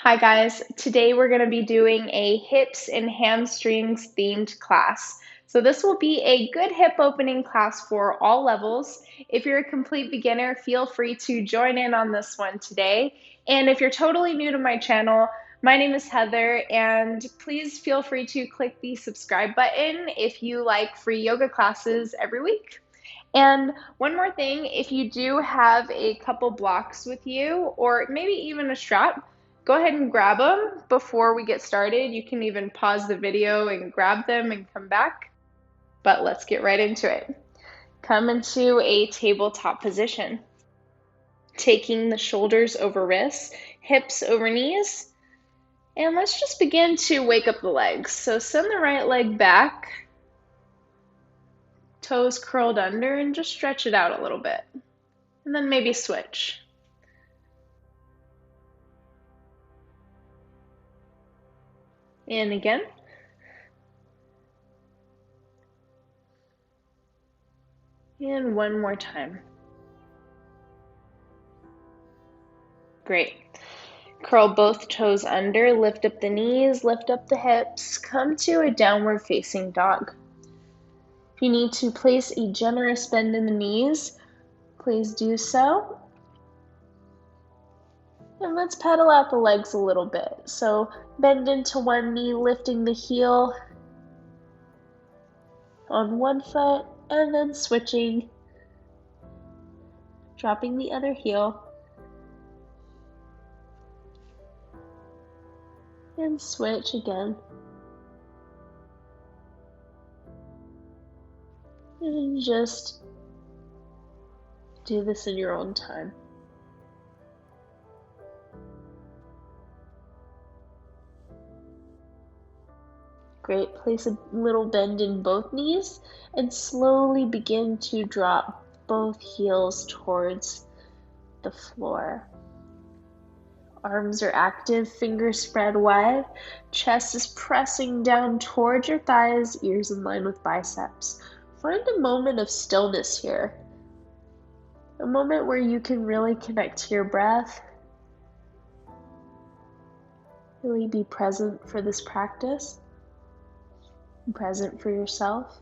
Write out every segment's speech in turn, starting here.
Hi guys, today we're going to be doing a hips and hamstrings themed class. So this will be a good hip opening class for all levels. If you're a complete beginner, feel free to join in on this one today. And if you're totally new to my channel, my name is Heather, and please feel free to click the subscribe button if you like free yoga classes every week. And one more thing, if you do have a couple blocks with you, or maybe even a strap, go ahead and grab them before we get started. You can even pause the video and grab them and come back. But let's get right into it. Come into a tabletop position, taking the shoulders over wrists, hips over knees, and let's just begin to wake up the legs. So send the right leg back, toes curled under, and just stretch it out a little bit. And then maybe switch. And again. And one more time. Great. Curl both toes under, lift up the knees, lift up the hips, come to a downward facing dog. If you need to place a generous bend in the knees, please do so. And let's pedal out the legs a little bit. So bend into one knee, lifting the heel on one foot, and then switching, dropping the other heel, and switch again. And just do this in your own time. Great, place a little bend in both knees and slowly begin to drop both heels towards the floor. Arms are active, fingers spread wide, chest is pressing down towards your thighs, ears in line with biceps. Find a moment of stillness here, a moment where you can really connect to your breath, really be present for this practice. Present for yourself.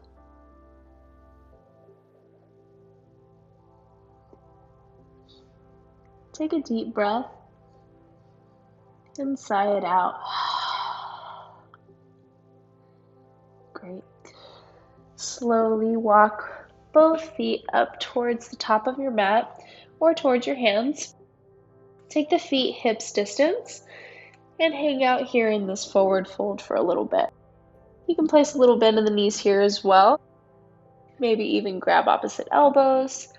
Take a deep breath and sigh it out. Great. Slowly walk both feet up towards the top of your mat or towards your hands. Take the feet hips distance and hang out here in this forward fold for a little bit. You can place a little bend in the knees here as well. Maybe even grab opposite elbows,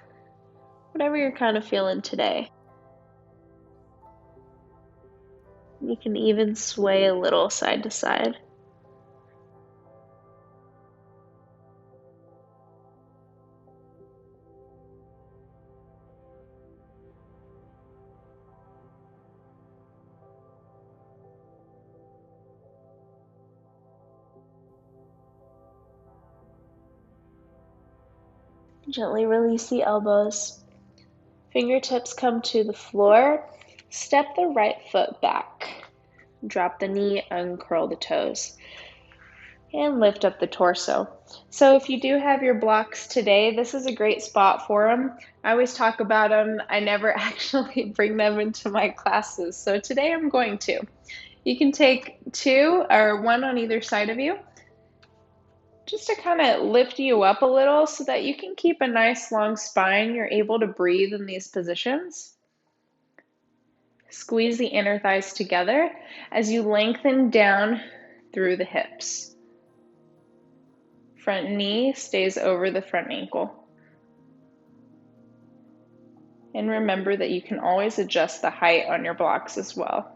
whatever you're kind of feeling today. You can even sway a little side to side. Gently release the elbows. Fingertips come to the floor. Step the right foot back. Drop the knee, uncurl the toes. And lift up the torso. So if you do have your blocks today, this is a great spot for them. I always talk about them. I never actually bring them into my classes. So today I'm going to. You can take two or one on either side of you, just to kind of lift you up a little so that you can keep a nice long spine. You're able to breathe in these positions. Squeeze the inner thighs together as you lengthen down through the hips. Front knee stays over the front ankle. And remember that you can always adjust the height on your blocks as well.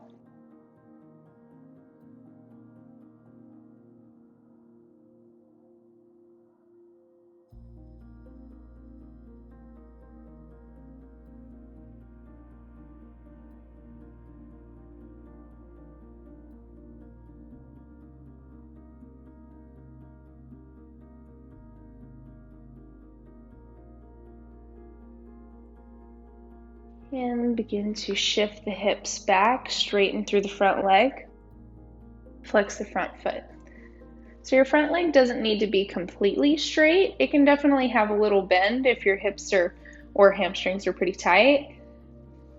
And begin to shift the hips back, straighten through the front leg. Flex the front foot. So your front leg doesn't need to be completely straight. It can definitely have a little bend if your hips or hamstrings are pretty tight,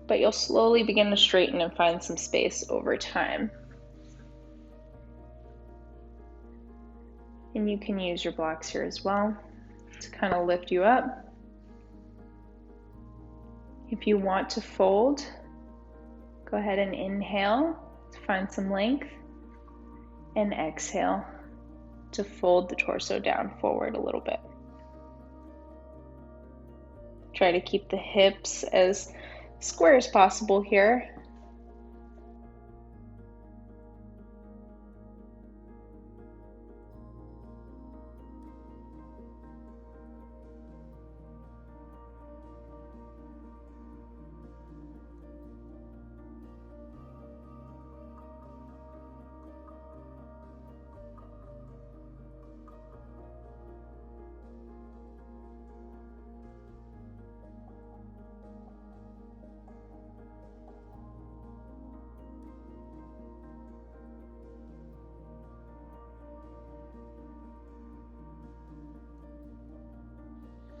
but you'll slowly begin to straighten and find some space over time. And you can use your blocks here as well to kind of lift you up. If you want to fold, go ahead and inhale to find some length, and exhale to fold the torso down forward a little bit. Try to keep the hips as square as possible here.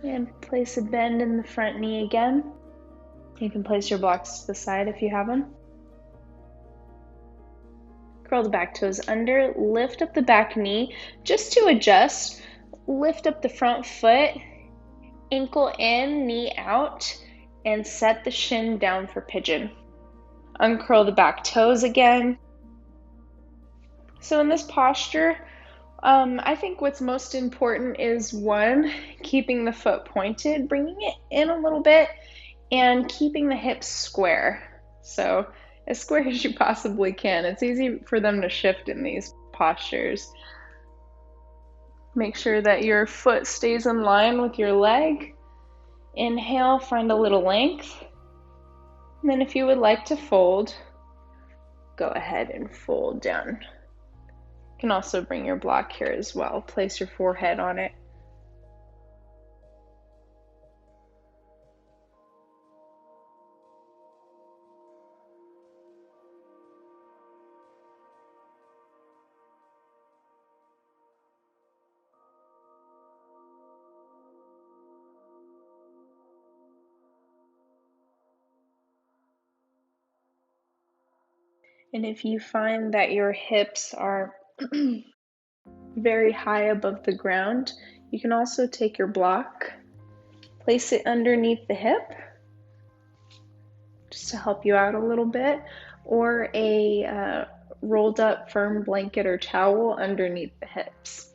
And place a bend in the front knee again. You can place your blocks to the side if you have them. Curl the back toes under, lift up the back knee just to adjust. Lift up the front foot, ankle in, knee out, and set the shin down for pigeon. Uncurl the back toes again. So in this posture, I think what's most important is one, keeping the foot pointed, bringing it in a little bit, and keeping the hips square. So as square as you possibly can. It's easy for them to shift in these postures. Make sure that your foot stays in line with your leg. Inhale, find a little length. And then if you would like to fold, go ahead and fold down. You can also bring your block here as well. Place your forehead on it. And if you find that your hips are very high above the ground, you can also take your block, place it underneath the hip, just to help you out a little bit, or a rolled up firm blanket or towel underneath the hips.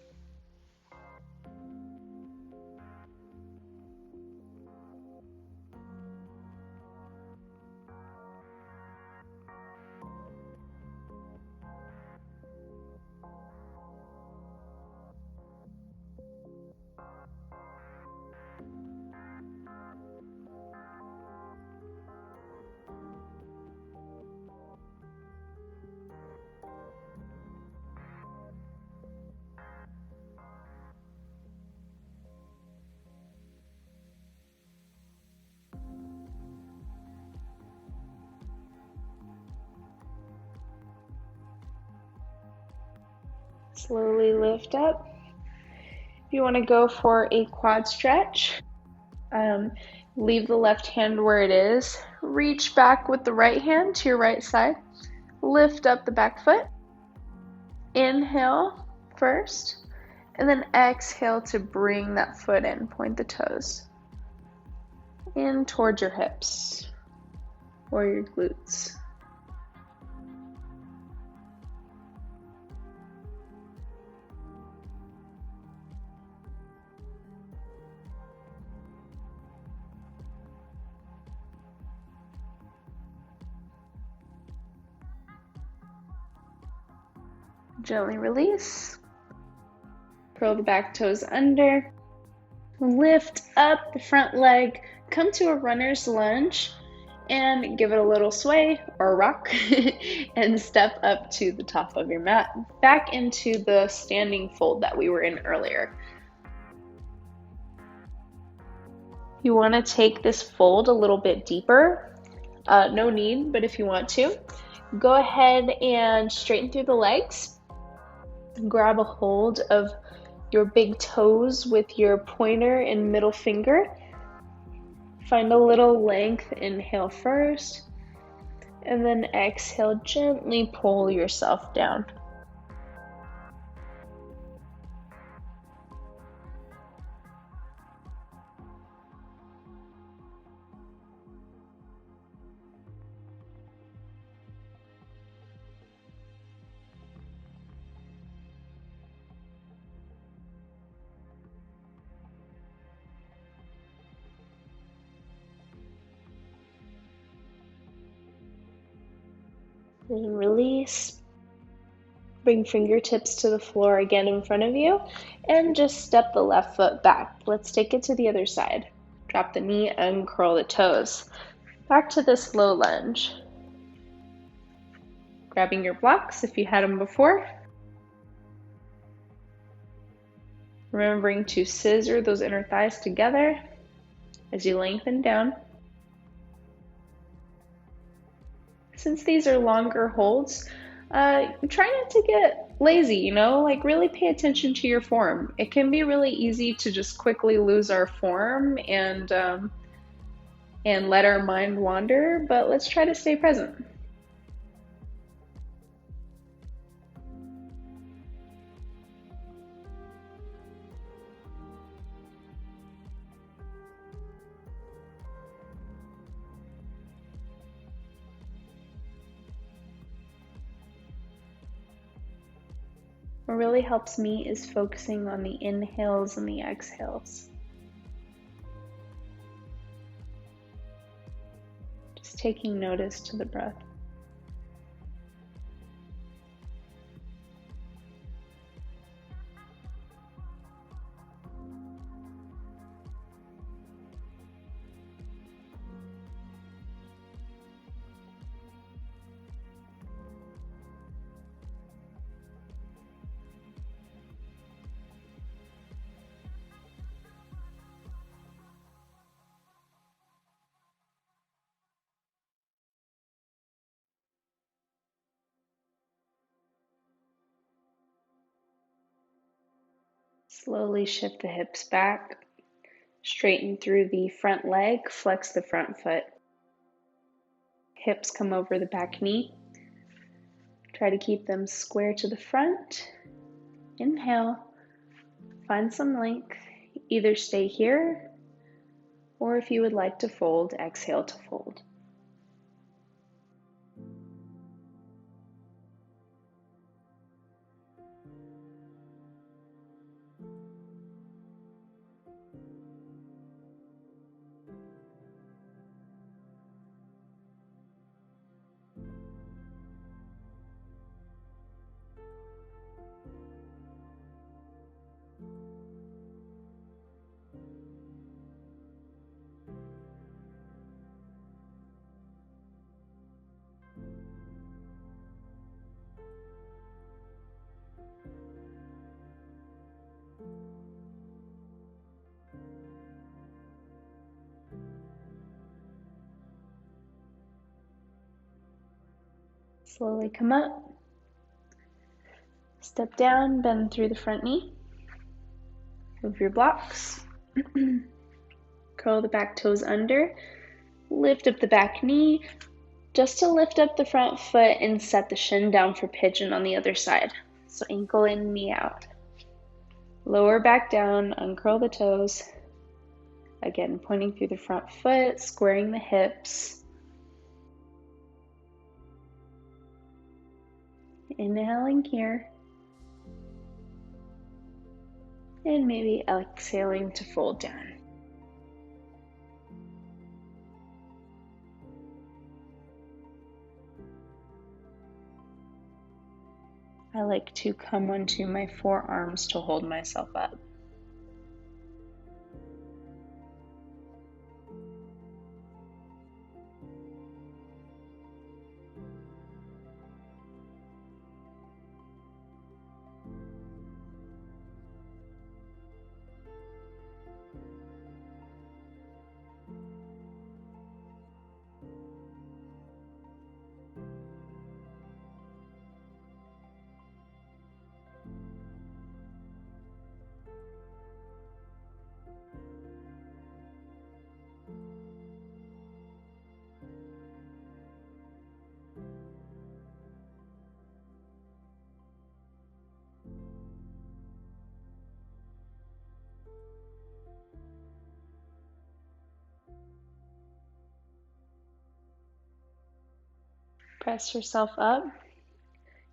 Slowly lift up. If you want to go for a quad stretch, leave the left hand where it is. Reach back with the right hand to your right side. Lift up the back foot. Inhale first, and then exhale to bring that foot in. Point the toes in towards your hips or your glutes. Gently release. Curl the back toes under. Lift up the front leg. Come to a runner's lunge and give it a little sway or rock and step up to the top of your mat. Back into the standing fold that we were in earlier. You want to take this fold a little bit deeper. No need, but if you want to, go ahead and straighten through the legs. Grab a hold of your big toes with your pointer and middle finger. Find a little length, inhale first, and then exhale, gently pull yourself down. Then release. Bring fingertips to the floor again in front of you, and just step the left foot back. Let's take it to the other side. Drop the knee, uncurl the toes. Back to this low lunge. Grabbing your blocks if you had them before. Remembering to scissor those inner thighs together as you lengthen down. Since these are longer holds, try not to get lazy, like really pay attention to your form. It can be really easy to just quickly lose our form and let our mind wander, but let's try to stay present. What really helps me is focusing on the inhales and the exhales. Just taking notice to the breath. Slowly shift the hips back, straighten through the front leg, flex the front foot. Hips come over the back knee. Try to keep them square to the front. Inhale, find some length. Either stay here, or if you would like to fold, exhale to fold. Slowly come up, step down, bend through the front knee, move your blocks, curl the back toes under, lift up the back knee, just to lift up the front foot and set the shin down for pigeon on the other side. So ankle in, knee out. Lower back down, uncurl the toes. Again, pointing through the front foot, squaring the hips. Inhaling here. And maybe exhaling to fold down. I like to come onto my forearms to hold myself up. Press yourself up.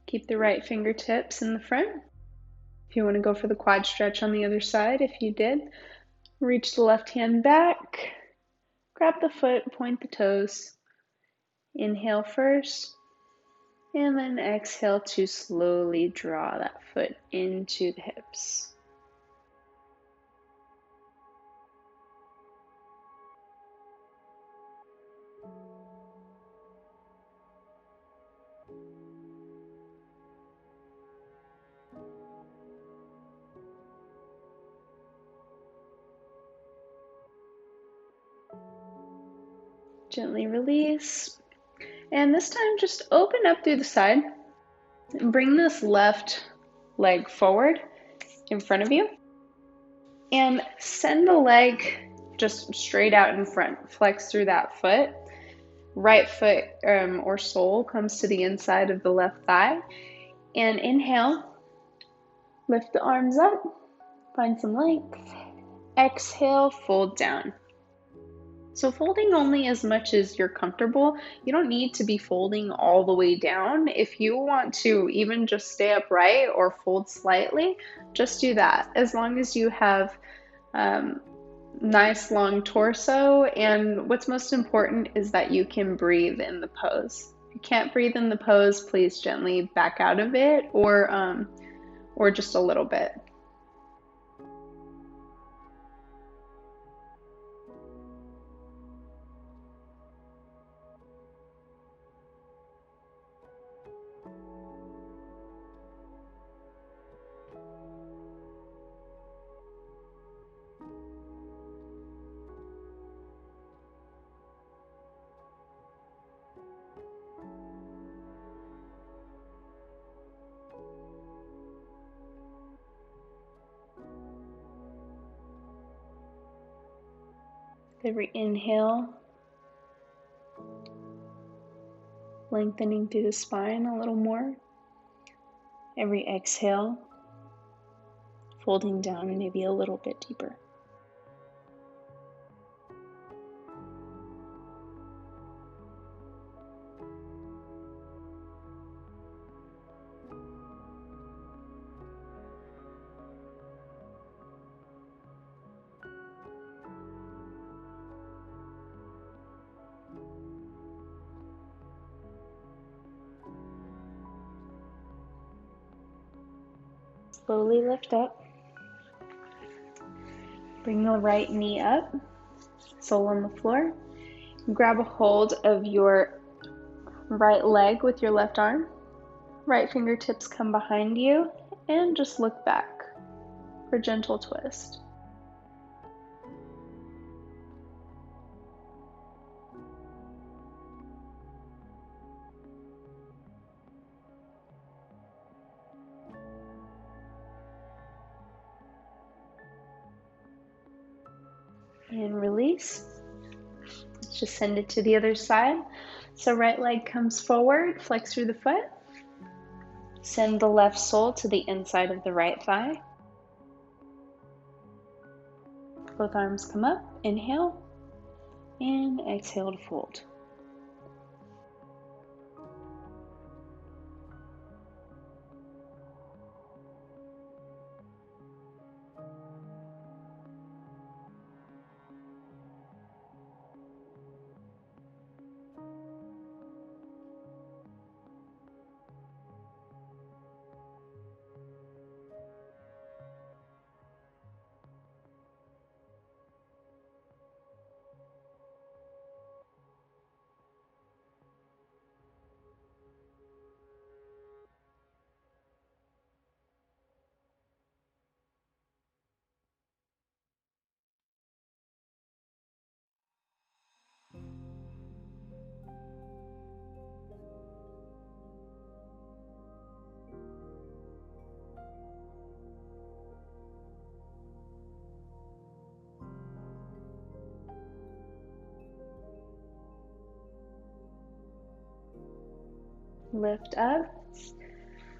Keep the right fingertips in the front. If you want to go for the quad stretch on the other side, if you did, reach the left hand back, grab the foot, point the toes. Inhale first, and then exhale to slowly draw that foot into the hips. Gently release. And this time just open up through the side and bring this left leg forward in front of you. And send the leg just straight out in front. Flex through that foot. Right foot or sole comes to the inside of the left thigh. And inhale, lift the arms up, find some length. Exhale, fold down. So folding only as much as you're comfortable. You don't need to be folding all the way down. If you want to even just stay upright or fold slightly, just do that. As long as you have nice long torso, and what's most important is that you can breathe in the pose. If you can't breathe in the pose, please gently back out of it or just a little bit. Every inhale, lengthening through the spine a little more. Every exhale, folding down maybe a little bit deeper. Slowly lift up. Bring the right knee up, sole on the floor. Grab a hold of your right leg with your left arm. Right fingertips come behind you and just look back for a gentle twist. And release. Let's just send it to the other side. So right leg comes forward, flex through the foot. Send the left sole to the inside of the right thigh. Both arms come up, inhale, and exhale to fold.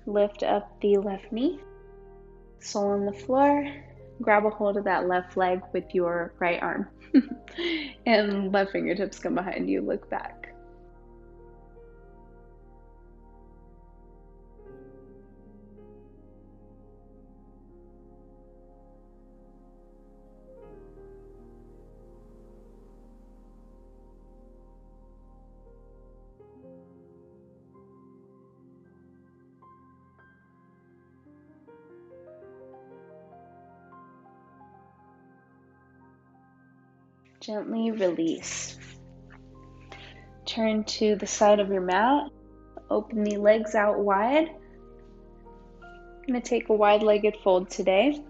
Lift up the left knee, sole on the floor, grab a hold of that left leg with your right arm, and left fingertips come behind you, look back. Gently release. Turn to the side of your mat. Open the legs out wide. I'm going to take a wide-legged fold today.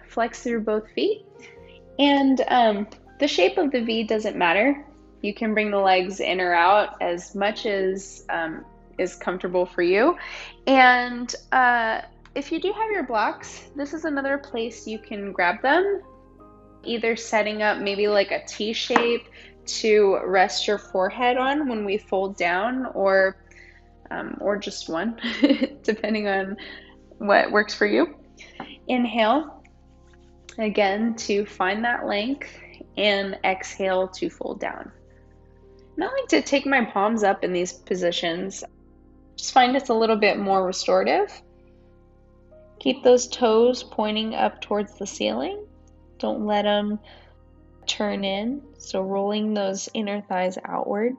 Flex through both feet. And the shape of the V doesn't matter. You can bring the legs in or out as much as is comfortable for you. And if you do have your blocks, this is another place you can grab them. Either setting up maybe like a T shape to rest your forehead on when we fold down, or just one, depending on what works for you. Inhale, again, to find that length, and exhale to fold down. And I like to take my palms up in these positions. Just find it's a little bit more restorative. Keep those toes pointing up towards the ceiling. Don't let them turn in, so rolling those inner thighs outward.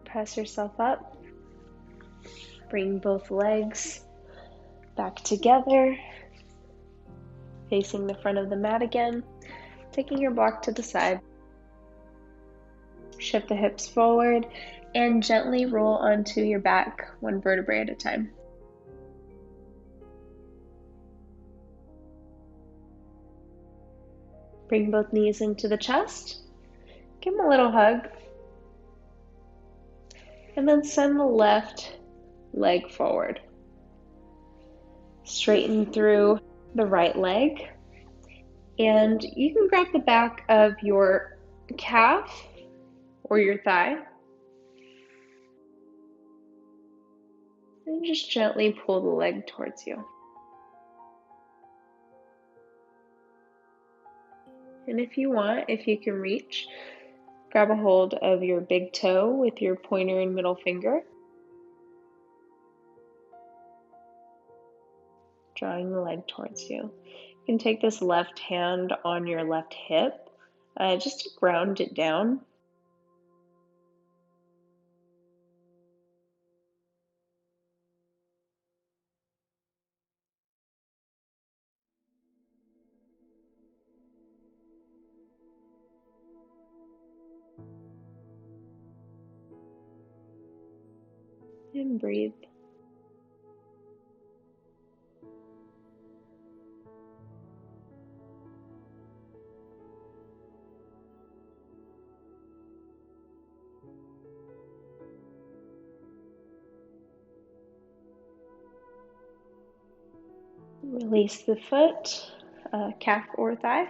Press yourself up. Bring both legs back together, facing the front of the mat again. Taking your block to the side. Shift the hips forward and gently roll onto your back, one vertebrae at a time. Bring both knees into the chest. Give them a little hug. And then send the left leg forward. Straighten through the right leg. And you can grab the back of your calf or your thigh. And just gently pull the leg towards you. And if you want, if you can reach, grab a hold of your big toe with your pointer and middle finger. Drawing the leg towards you. You can take this left hand on your left hip, just to ground it down. And breathe. Release the foot, calf or thigh,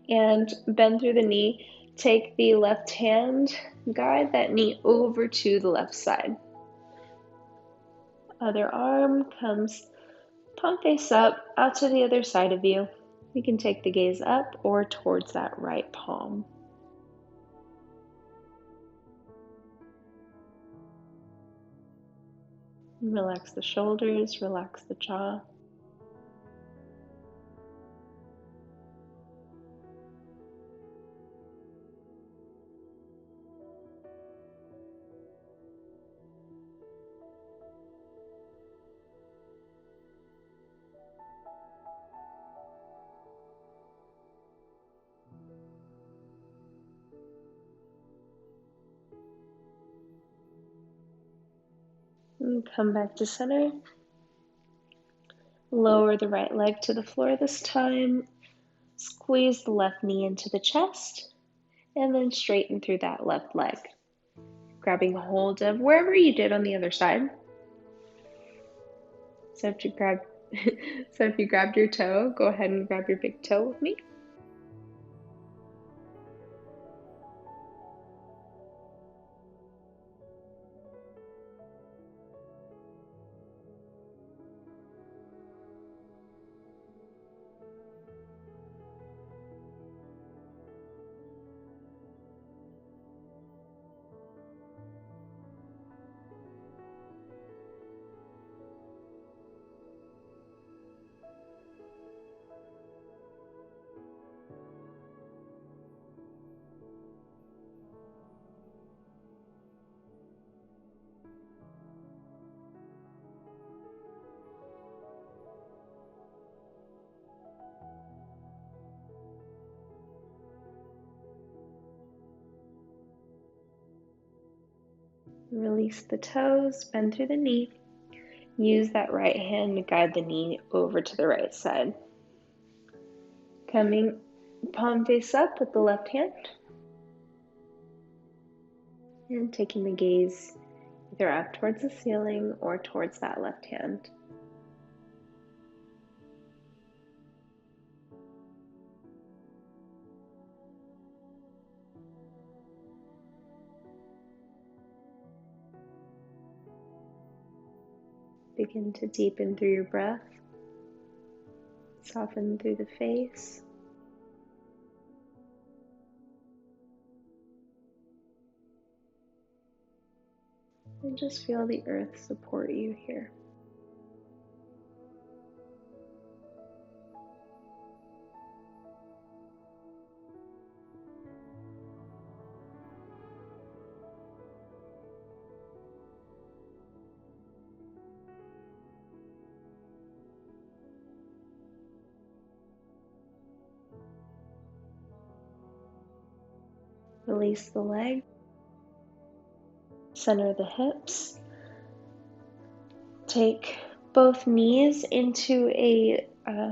and bend through the knee. Take the left hand, guide that knee over to the left side. Other arm comes palm face up, out to the other side of you. You can take the gaze up or towards that right palm. Relax the shoulders, relax the jaw. And come back to center. Lower the right leg to the floor this time. Squeeze the left knee into the chest and then straighten through that left leg, grabbing hold of wherever you did on the other side. So if you grabbed your toe, go ahead and grab your big toe with me. Release the toes, bend through the knee. Use that right hand to guide the knee over to the right side. Coming palm face up with the left hand. And taking the gaze either up towards the ceiling or towards that left hand. Begin to deepen through your breath. Soften through the face. And just feel the earth support you here. Release the leg. Center the hips. Take both knees into a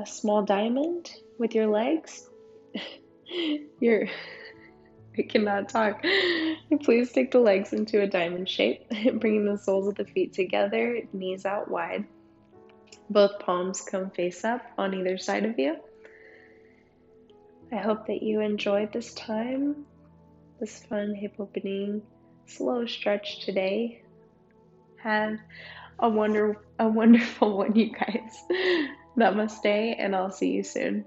small diamond with your legs. I cannot talk. Please take the legs into a diamond shape, bringing the soles of the feet together, knees out wide. Both palms come face up on either side of you. I hope that you enjoyed this time, this fun hip opening, slow stretch today. Have a wonderful one, you guys. Namaste, and I'll see you soon.